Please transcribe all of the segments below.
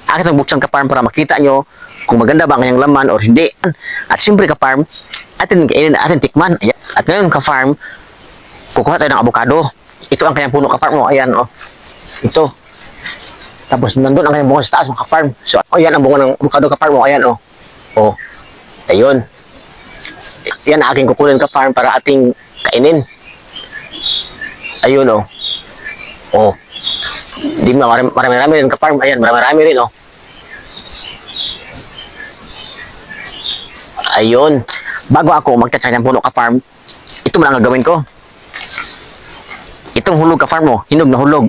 Akin ang buksan ka-farm para makita nyo kung maganda ba ang kanyang laman or hindi. At siyempre ka-farm, atin tikman. Ayan. At ngayon ka-farm, kukuha tayo ng avocado. Ito ang kanyang puno ka-farm. O, ayan, o. Ito. Tapos nandun ang kanyang bunga sa taas, mga ka-farm. So, o, yan ang bunga ng avocado ka-farm. O, ayan, o. O, ayun. Yan ang aking kukunin ka-farm para ating kainin. Ayun, o. O. Di ba, marami-rami rin ka-farm. Ayan, marami-rami rin, o. Ayun. Bago ako magtatsak ng puno ka-farm, ito mo lang ang gagawin ko. Itong hulog ka-farm mo, hinog na hulog.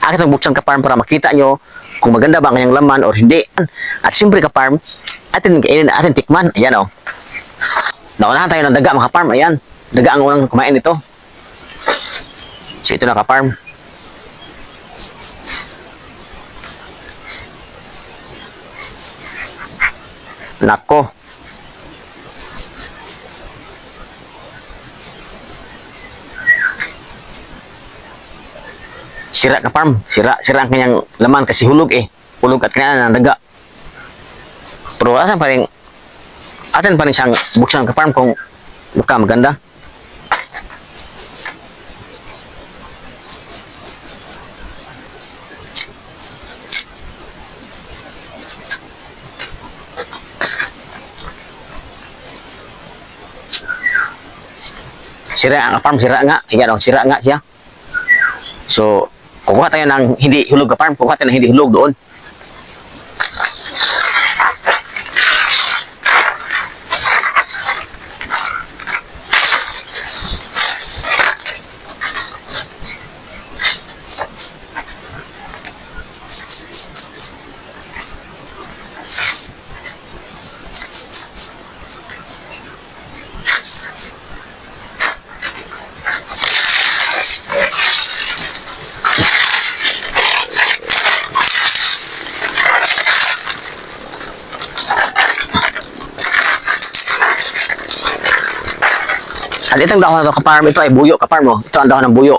Akin ang buksan ka-farm para makita nyo kung maganda ba ang kanyang laman or hindi. At siyempre ka-farm, atin tikman. Ayan, o. Naunahan tayo ng daga, mga ka-farm. Ayan. Daga ang unang kumain ito. So, ito na ka-farm. Nako. Sira ka-farm. Sira ang kanyang laman kasi hulog eh. Hulog at kanya ng daga. Pero atin pa rin siyang buksan ka-farm kung luka maganda. Sira ang farm, sira nga. Ayan, oh, sira nga siya. So, kukuha tayo ng hindi hulog ka farm, kukuha tayo ng hindi hulog doon. At itong dahon na ito, ka-farm, ito ay buyo, ka-farm, oh. Ito ang dahon ng buyo.